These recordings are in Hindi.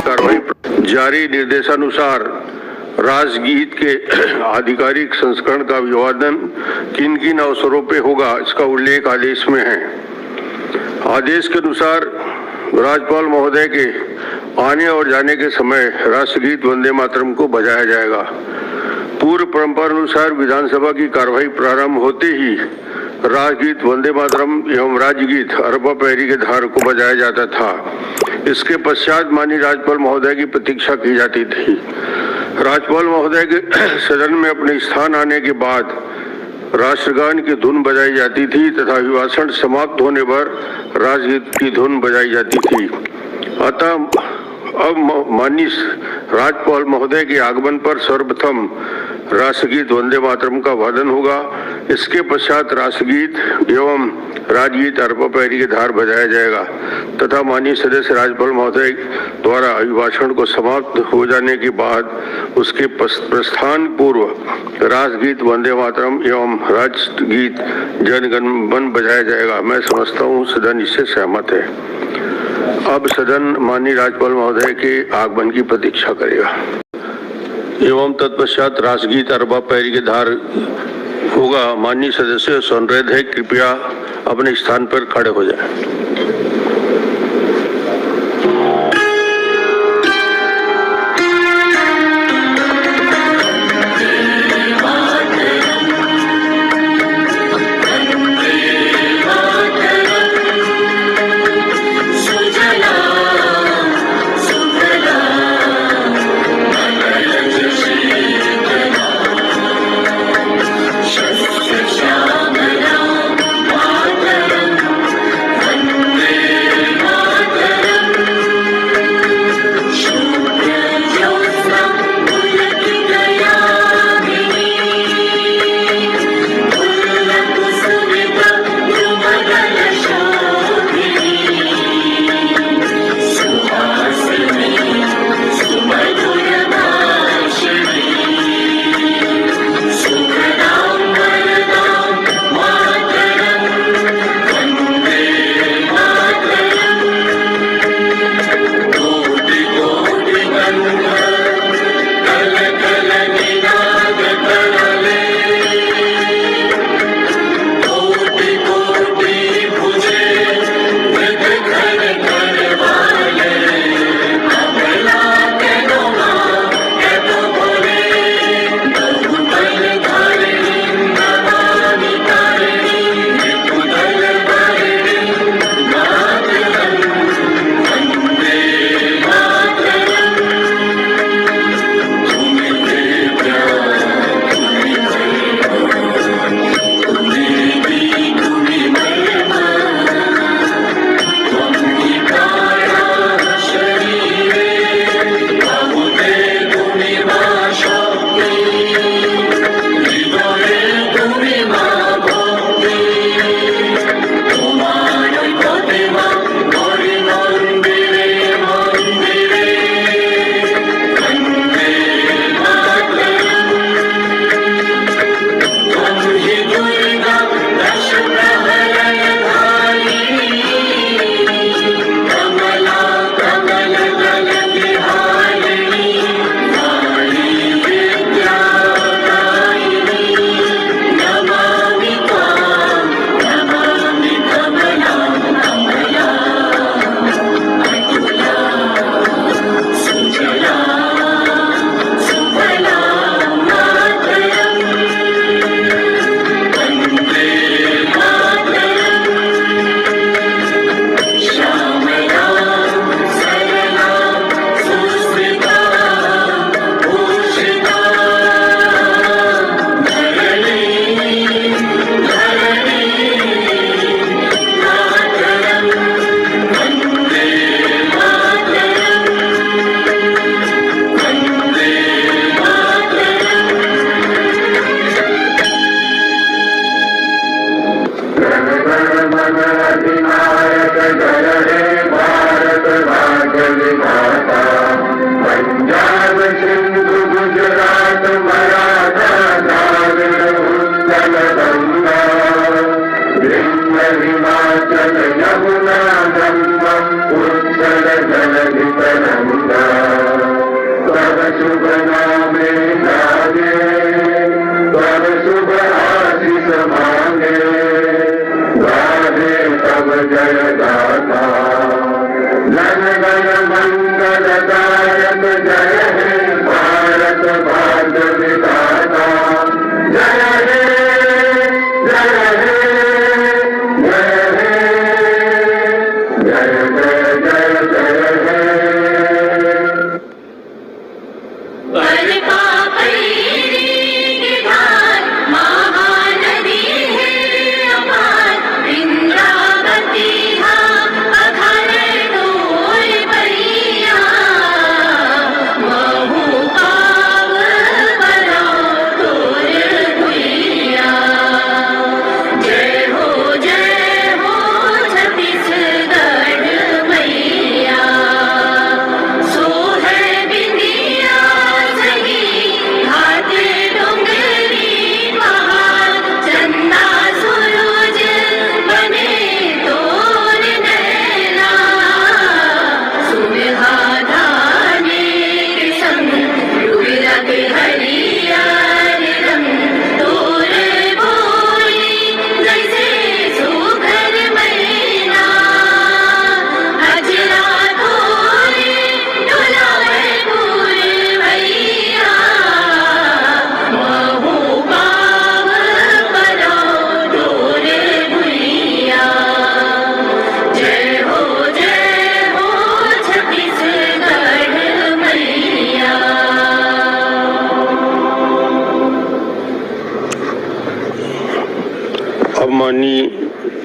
कार्रवाई जारी निर्देशानुसार राजगीत के आधिकारिक संस्करण का विवादन किन किन अवसरों पे होगा, इसका उल्लेख आदेश में है। आदेश के अनुसार राज्यपाल महोदय के आने और जाने के समय राष्ट्रगीत वंदे मातरम को बजाया जाएगा। पूर्व परंपरा अनुसार विधानसभा की कार्यवाही प्रारंभ होते ही राजगीत वंदे मातरम एवं राज्यगीत अरबा पैरी के धार को बजाया जाता था। इसके पश्चात माननीय राज्यपाल महोदय की प्रतीक्षा की जाती थी। राज्यपाल महोदय के सदन में अपने स्थान आने के बाद राष्ट्रगान की धुन बजाई जाती थी तथा अभिभाषण समाप्त होने पर राजगीत की धुन बजाई जाती थी। अतः अब माननीय राज्यपाल महोदय के आगमन पर सर्वप्रथम राष्ट्रगीत वंदे मातरम का वादन होगा। इसके पश्चात राष्ट्रगीत एवं राज्यगीत अरबा पैरी के धार बजाया जाएगा तथा माननीय सदस्य राज्यपाल महोदय द्वारा अभिभाषण को समाप्त हो जाने के बाद उसके प्रस्थान पूर्व राष्ट्रगीत वंदे मातरम एवं राष्ट्रगीत जन गण मन बजाया जाएगा। मैं समझता हूँ सदन इससे सहमत है। अब सदन माननीय राज्यपाल महोदय के आगमन की प्रतीक्षा करेगा एवं तत्पश्चात राष्ट्रगीत अरबा पैरी के धार होगा। माननीय सदस्य से अनुरोध है कृपया अपने स्थान पर खड़े हो जाएं। Shastra Shamara Mataram Vande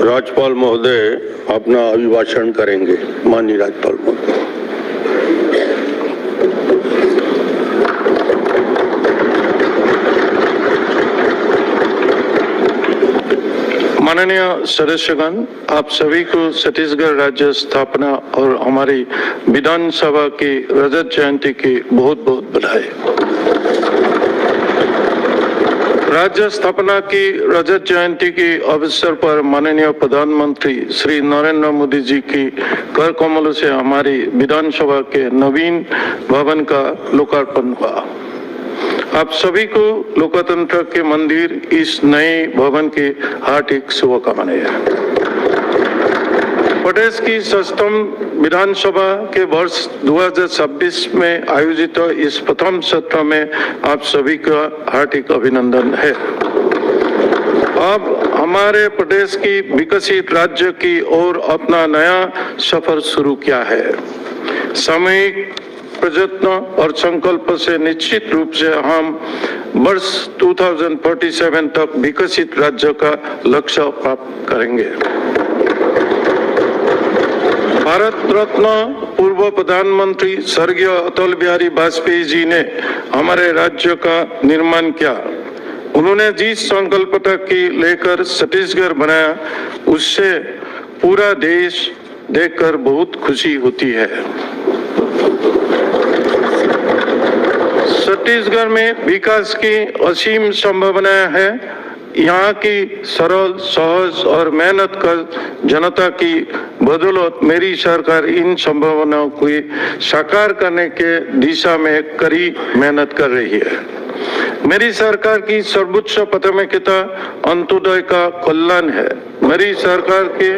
राज्यपाल महोदय अपना अभिभाषण करेंगे। माननीय राज्यपाल महोदय। माननीय सदस्यगण, आप सभी को छत्तीसगढ़ राज्य स्थापना और हमारी विधानसभा की रजत जयंती की बहुत बहुत बधाई। राज्य स्थापना की रजत जयंती के अवसर पर माननीय प्रधानमंत्री श्री नरेंद्र मोदी जी की कर कमलों से हमारी विधानसभा के नवीन भवन का लोकार्पण हुआ। आप सभी को लोकतंत्र के मंदिर इस नए भवन की हार्दिक शुभकामनाएं। प्रदेश की 7वीं विधानसभा के वर्ष 2026 में आयोजित इस प्रथम सत्र में आप सभी का हार्दिक अभिनंदन है। अब हमारे प्रदेश की विकसित राज्य की ओर अपना नया सफर शुरू किया है। सामूहिक प्रयत्न और संकल्प से निश्चित रूप से हम वर्ष 2047 तक विकसित राज्य का लक्ष्य प्राप्त करेंगे। भारत रत्न पूर्व प्रधानमंत्री स्वर्गीय अटल बिहारी वाजपेयी जी ने हमारे राज्य का निर्माण किया। उन्होंने जिस संकल्पता की लेकर छत्तीसगढ़ बनाया, उससे पूरा देश देखकर बहुत खुशी होती है। छत्तीसगढ़ में विकास की असीम संभावनाएं है। यहाँ की सरल, सहज और मेहनत कर जनता की बदौलत मेरी सरकार इन संभावनाओं को साकार करने के दिशा में कड़ी मेहनत कर रही है। मेरी सरकार की सर्वोच्च प्राथमिकता अंत्योदय का कल्याण है। मेरी सरकार के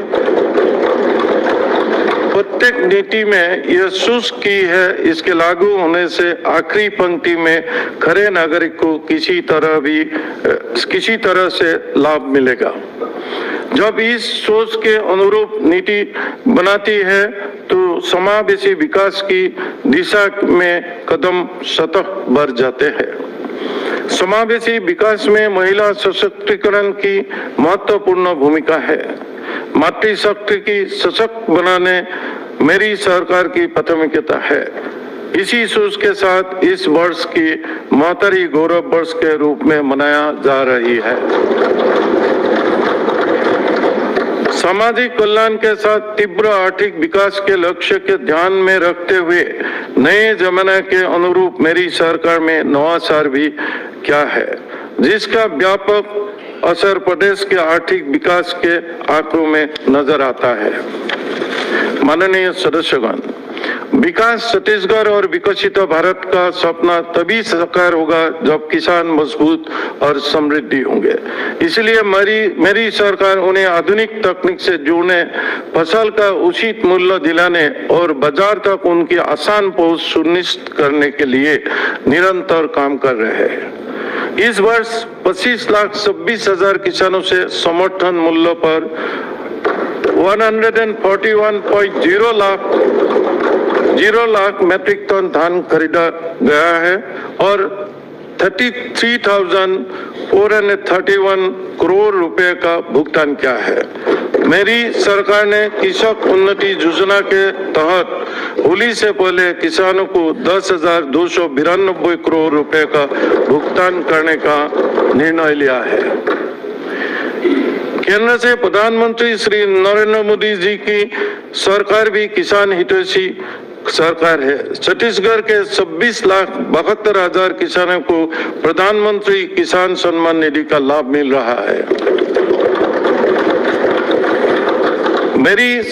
प्रत्येक नीति में यह सुनिश्चित की है, इसके लागू होने से आखिरी पंक्ति में खरे नागरिक को किसी तरह से लाभ मिलेगा। जब इस सोच के अनुरूप नीति बनाती है तो समावेशी विकास की दिशा में कदम सतत बढ़ जाते हैं। समावेशी विकास में महिला सशक्तिकरण की महत्वपूर्ण भूमिका है। मातृशक्ति की सशक्त बनाने मेरी सरकार की प्राथमिकता है। इसी सोच के साथ इस वर्ष की मातृ गौरव वर्ष के रूप में मनाया जा रही है। सामाजिक कल्याण के साथ तीव्र आर्थिक विकास के लक्ष्य के ध्यान में रखते हुए नए जमाने के अनुरूप मेरी सरकार में नवाचार भी क्या है, जिसका व्यापक असर प्रदेश के आर्थिक विकास के आंकड़ों में नजर आता है। माननीय सदस्यगण, विकास छत्तीसगढ़ और विकसित भारत का सपना तभी साकार होगा जब किसान मजबूत और समृद्धि होंगे। इसलिए मेरी सरकार उन्हें आधुनिक तकनीक से जोड़ने, फसल का उचित मूल्य दिलाने और बाजार तक उनकी आसान पहुंच सुनिश्चित करने के लिए निरंतर काम कर रहे हैं। इस वर्ष 25,26,000 किसानों से समर्थन मूल्य पर 141.0 लाख मीट्रिक टन धान खरीदा गया है और 33,431 करोड़ रुपए का भुगतान किया है। मेरी सरकार ने कृषक उन्नति योजना के तहत होली से पहले किसानों को 10,292 करोड़ रुपए का भुगतान करने का निर्णय लिया है। केंद्र से प्रधानमंत्री श्री नरेंद्र मोदी जी की सरकार भी किसान हितैषी सरकार है। छत्तीसगढ़ के 26,72,000 किसानों को प्रधानमंत्री किसान सम्मान निधि का लाभ मिल रहा है। मेरी